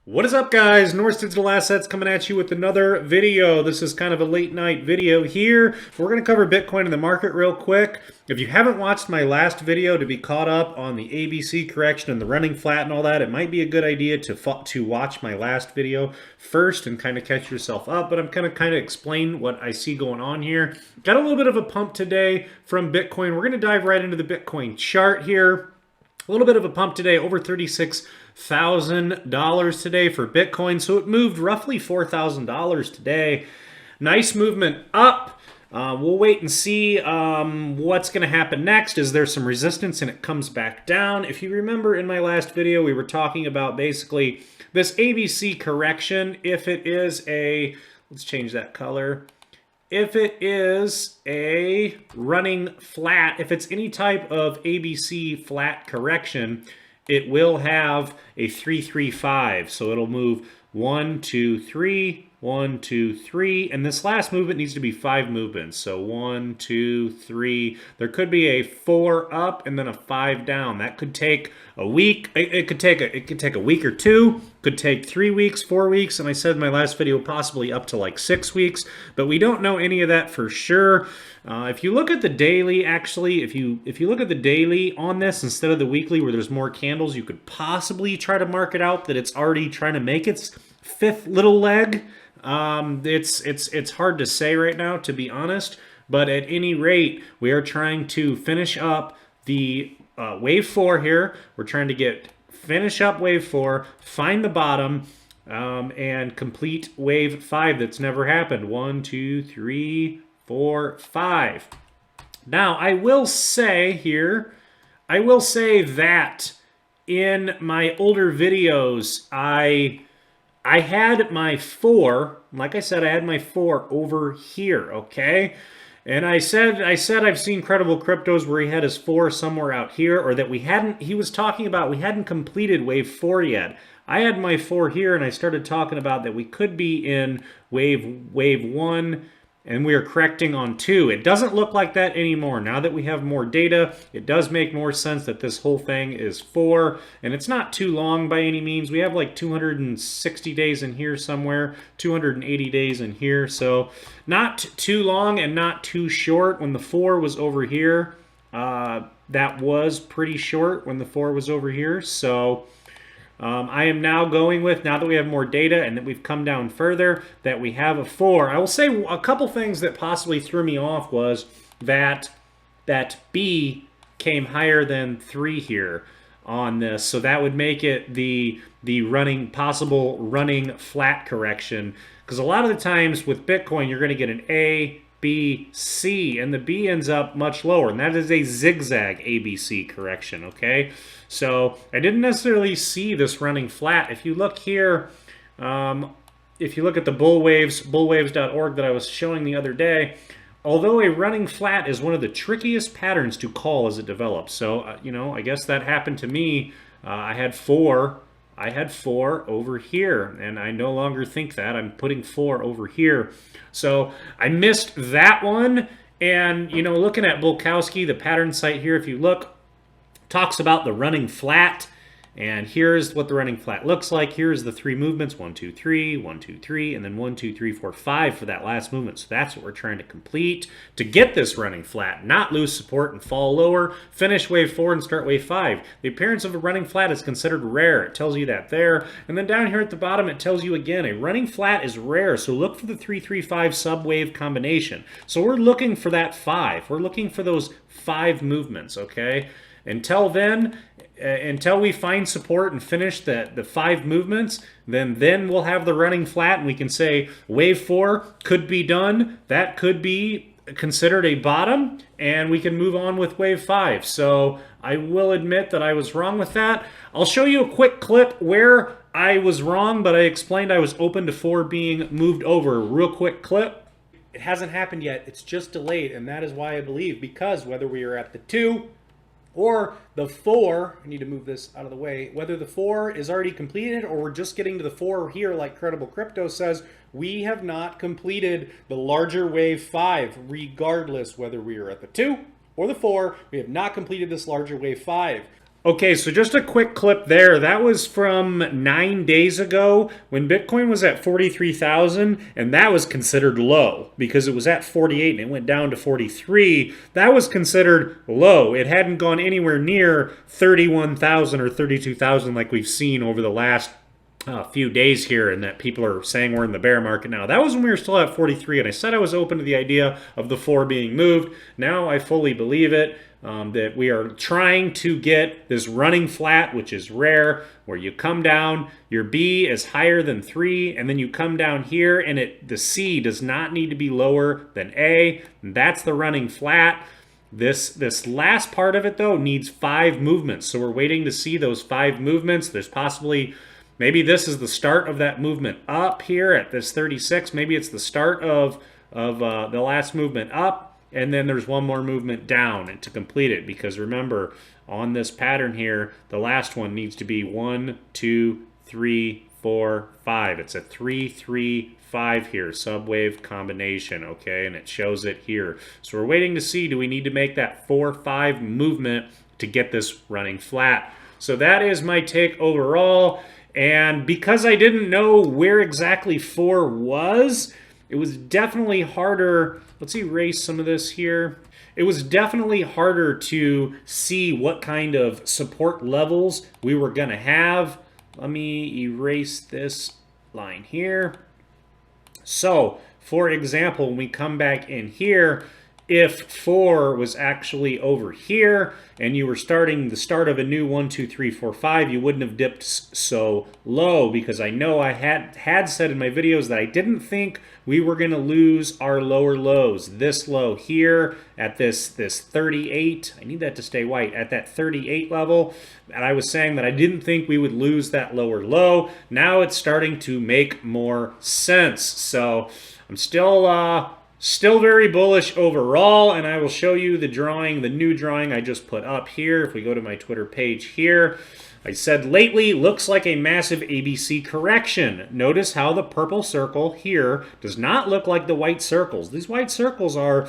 What is up, guys? Norse Digital Assets coming at you with another video. This is kind of a late night video here. We're going to cover Bitcoin in the market real quick. If you haven't watched my last video to be caught up on the ABC correction and the running flat and all that, it might be a good idea to watch my last video first and kind of catch yourself up. But I'm going to kind of explain what I see going on here. Got a little bit of a pump today from Bitcoin. We're going to dive right into the Bitcoin chart here. A little bit of a pump today, over $36,000 today for Bitcoin. So it moved roughly $4,000 today. Nice movement up. We'll wait and see what's going to happen next. Is there some resistance and it comes back down? If you remember in my last video, we were talking about basically this ABC correction. If it is a, let's change that color. If it is a running flat, if it's any type of ABC flat correction, it will have a 3-3-5. So it'll move 1, 2, 3, 1, 2, 3. And this last movement needs to be 5 movements. So 1, 2, 3. There could be a 4 up and then a 5 down. That could take a week. It could take a week or two. Could take 3 weeks, 4 weeks, and I said in my last video possibly up to like 6 weeks, but we don't know any of that for sure. If you look at the daily, actually, if you look at the daily on this instead of the weekly where there's more candles, you could possibly try to mark it out that it's already trying to make its 5th little leg. It's hard to say right now, to be honest, but at any rate, we are trying to finish up the wave 4 here. We're trying to finish up wave 4, find the bottom, and complete wave 5 that's never happened. 1, 2, 3, 4, 5. Now, I will say that in my older videos, I had my 4, like I said, I had my 4 over here, okay? And I said I've seen credible cryptos where he had his 4 somewhere out here, or that he was talking about we hadn't completed wave 4 yet. I had my 4 here, and I started talking about that we could be in wave 1, and we are correcting on 2. It doesn't look like that anymore. Now that we have more data, it does make more sense that this whole thing is 4, and it's not too long by any means. We have like 260 days in here somewhere, 280 days in here, so not too long and not too short. When the 4 was over here, that was pretty short when the 4 was over here, so I am now going with, now that we have more data and that we've come down further, that we have a 4. I will say a couple things that possibly threw me off was that B came higher than 3 here on this. So that would make it the possible running flat correction. Because a lot of the times with Bitcoin, you're going to get an A, B, C, and the B ends up much lower, and that is a zigzag ABC correction, okay? So I didn't necessarily see this running flat. If you look here, if you look at the bullwaves.org that I was showing the other day, although a running flat is one of the trickiest patterns to call as it develops. So, you know, I guess that happened to me. I had 4 over here, and I no longer think that. I'm putting 4 over here. So I missed that one. And, you know, looking at Bulkowski, the pattern site here, if you look, talks about the running flat. And here's what the running flat looks like. Here's the 3 movements, 1, 2, 3, 1, 2, 3, and then 1, 2, 3, 4, 5 for that last movement. So that's what we're trying to complete to get this running flat, not lose support and fall lower, finish wave 4 and start wave 5. The appearance of a running flat is considered rare. It tells you that there. And then down here at the bottom, it tells you again, a running flat is rare. So look for the 3-3-5 subwave combination. So we're looking for that 5. We're looking for those 5 movements, okay? Until then, until we find support and finish the 5 movements, then we'll have the running flat, and we can say wave 4 could be done. That could be considered a bottom, and we can move on with wave 5. So I will admit that I was wrong with that. I'll show you a quick clip where I was wrong, but I explained I was open to 4 being moved over. Real quick clip. It hasn't happened yet. It's just delayed, and that is why I believe, because whether we are at the 2 or the 4, I need to move this out of the way, whether the 4 is already completed or we're just getting to the 4 here like Credible Crypto says, we have not completed the larger wave 5, regardless whether we are at the 2 or the 4, we have not completed this larger wave 5. Okay, so just a quick clip there. That was from 9 days ago when Bitcoin was at 43,000, and that was considered low because it was at 48 and it went down to 43. That was considered low. It hadn't gone anywhere near 31,000 or 32,000 like we've seen over the last few days here, and that people are saying we're in the bear market now. That was when we were still at 43, and I said I was open to the idea of the 4 being moved. Now I fully believe it. That we are trying to get this running flat, which is rare, where you come down, your B is higher than 3, and then you come down here, and the C does not need to be lower than A. And that's the running flat. This last part of it, though, needs 5 movements. So we're waiting to see those 5 movements. There's possibly, maybe this is the start of that movement up here at this 36. Maybe it's the start of the last movement up. And then there's one more movement down to complete it, because remember, on this pattern here, the last one needs to be 1, 2, 3, 4, 5. It's a 3, 3, 5 here, subwave combination, okay? And it shows it here. So we're waiting to see, do we need to make that 4, 5 movement to get this running flat? So that is my take overall. And because I didn't know where exactly 4 was, it was definitely harder. Let's erase some of this here. It was definitely harder to see what kind of support levels we were going to have. Let me erase this line here. So, for example, when we come back in here, if 4 was actually over here and you were starting the start of a new 1, 2, 3, 4, 5, you wouldn't have dipped so low, because I know I had said in my videos that I didn't think we were going to lose our lower lows. This low here at this 38, I need that to stay white, at that 38 level. And I was saying that I didn't think we would lose that lower low. Now it's starting to make more sense. So I'm still very bullish overall, and I will show you the drawing, the new drawing I just put up here. If we go to my Twitter page here, I said lately looks like a massive ABC correction. Notice how the purple circle here does not look like the white circles. These white circles are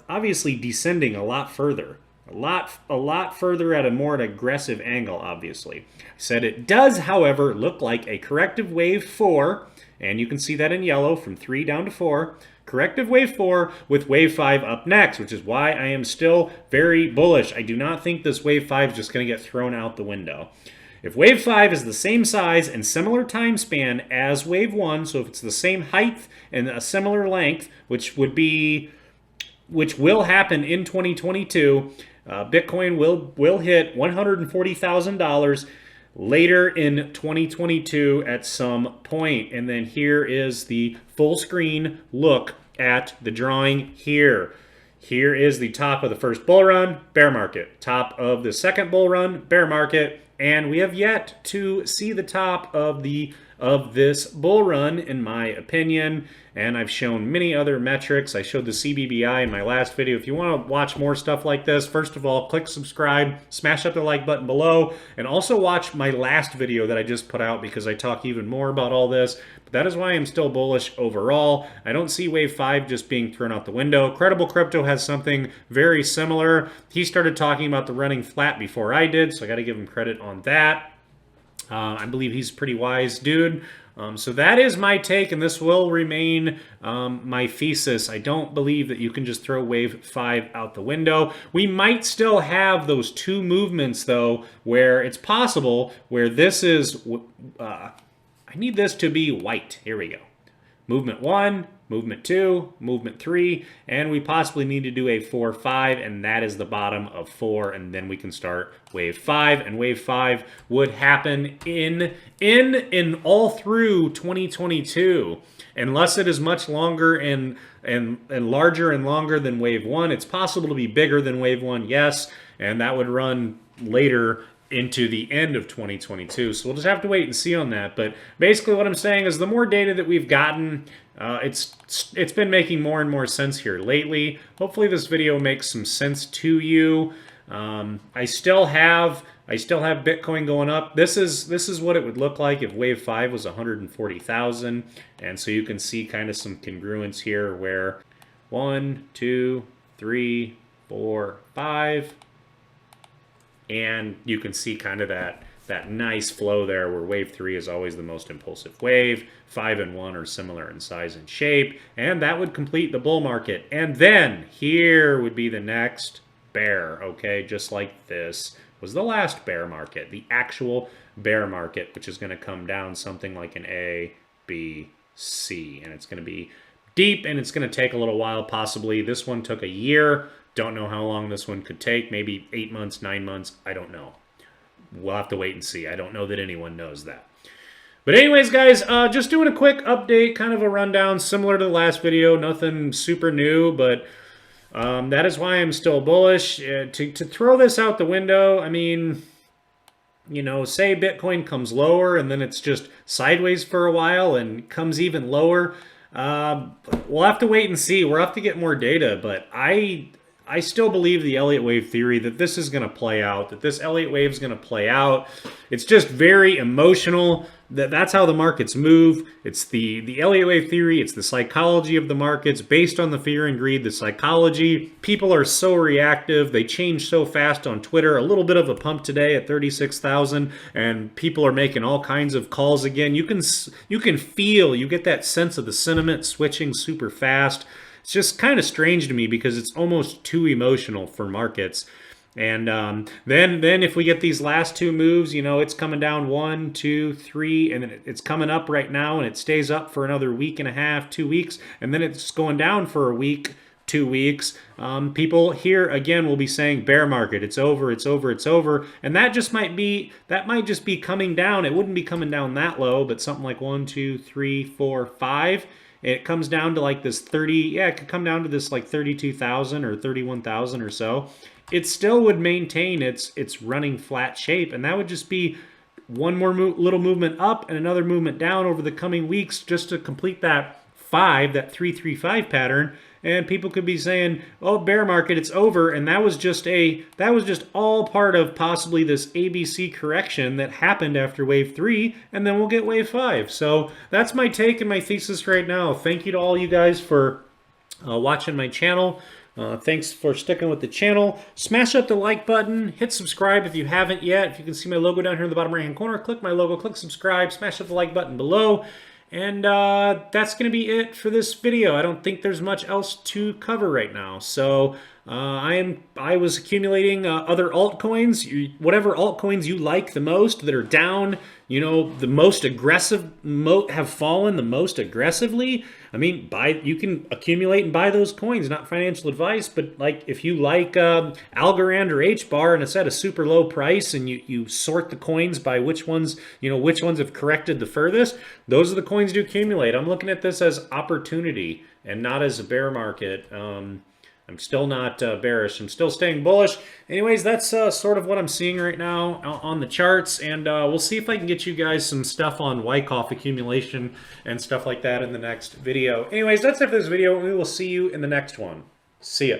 obviously descending a lot further. A lot further at a more aggressive angle, obviously. I said it does, however, look like a corrective wave 4, and you can see that in yellow from 3 down to 4. Corrective wave 4 with wave 5 up next, which is why I am still very bullish. I do not think this wave 5 is just going to get thrown out the window. If wave 5 is the same size and similar time span as wave 1, so if it's the same height and a similar length, which will happen in 2022, Bitcoin will hit $140,000 later in 2022 at some point. And then here is the full screen look at the drawing here. Here is the top of the first bull run, bear market. Top of the second bull run, bear market. And we have yet to see the top of this bull run, in my opinion. And I've shown many other metrics. I showed the CBBI in my last video. If you want to watch more stuff like this, first of all, click subscribe, smash up the like button below, and also watch my last video that I just put out, because I talk even more about all this. But that is why I'm still bullish overall. I don't see wave 5 just being thrown out the window. Credible Crypto has something very similar. He started talking about the running flat before I did, so I got to give him credit on that. I believe he's a pretty wise dude. So that is my take, and this will remain my thesis. I don't believe that you can just throw wave 5 out the window. We might still have those 2 movements, though, where it's possible, where this is, I need this to be white. Here we go. Movement 1, movement 2, movement 3, and we possibly need to do a 4, 5, and that is the bottom of 4, and then we can start wave 5, and wave 5 would happen in all through 2022, unless it is much longer and larger and longer than wave 1. It's possible to be bigger than wave 1, yes, and that would run later into the end of 2022. So we'll just have to wait and see on that. But basically what I'm saying is the more data that we've gotten, it's been making more and more sense here lately. Hopefully this video makes some sense to you. I still have Bitcoin going up. This is what it would look like if wave 5 was 140,000. And so you can see kind of some congruence here where 1, 2, 3, 4, 5, And you can see kind of that nice flow there where wave 3 is always the most impulsive wave. 5 and 1 are similar in size and shape, and that would complete the bull market. And then here would be the next bear, okay? Just like this was the last bear market, the actual bear market, which is going to come down something like an A, B, C, and it's going to be deep, and it's going to take a little while possibly. This one took a year. Don't know how long this one could take. Maybe 8 months, 9 months. I don't know. We'll have to wait and see. I don't know that anyone knows that. But anyways, guys, just doing a quick update, kind of a rundown, similar to the last video. Nothing super new, but that is why I'm still bullish. To throw this out the window, I mean, you know, say Bitcoin comes lower and then it's just sideways for a while and comes even lower. We'll have to wait and see. We'll have to get more data, but I still believe the Elliott wave theory that this is going to play out, that this Elliott wave is going to play out. It's just very emotional. That's how the markets move. It's the Elliott wave theory. It's the psychology of the markets based on the fear and greed, the psychology. People are so reactive. They change so fast on Twitter. A little bit of a pump today at 36,000, and people are making all kinds of calls again. You can feel, you get that sense of the sentiment switching super fast. It's just kind of strange to me because it's almost too emotional for markets. And then if we get these last two moves, you know, it's coming down 1, 2, 3, and then it's coming up right now, and it stays up for another week and a half, 2 weeks, and then it's going down for a week, 2 weeks. People here again will be saying bear market, it's over, it's over, it's over, and that might just be coming down. It wouldn't be coming down that low, but something like 1, 2, 3, 4, 5. It comes down to like this 30, yeah, it could come down to this like 32,000 or 31,000 or so. It still would maintain its running flat shape, and that would just be one more little movement up and another movement down over the coming weeks just to complete that 3-3-5 pattern. And people could be saying, "Oh, bear market, it's over," and that was just all part of possibly this ABC correction that happened after wave 3, and then we'll get wave 5. So that's my take and my thesis right now. Thank you to all you guys for watching my channel. Thanks for sticking with the channel. Smash up the like button. Hit subscribe if you haven't yet. If you can see my logo down here in the bottom right-hand corner, click my logo, click subscribe, smash up the like button below. And that's going to be it for this video. I don't think there's much else to cover right now. So I was accumulating other altcoins, whatever altcoins you like the most that are down, you know, the most aggressive, have fallen the most aggressively. I mean, you can accumulate and buy those coins, not financial advice, but like if you like Algorand or HBAR and it's at a super low price and you sort the coins by which ones have corrected the furthest, those are the coins to accumulate. I'm looking at this as opportunity and not as a bear market. I'm still not bearish. I'm still staying bullish. Anyways, that's sort of what I'm seeing right now on the charts, and we'll see if I can get you guys some stuff on Wyckoff accumulation and stuff like that in the next video. Anyways, that's it for this video, and we will see you in the next one. See ya.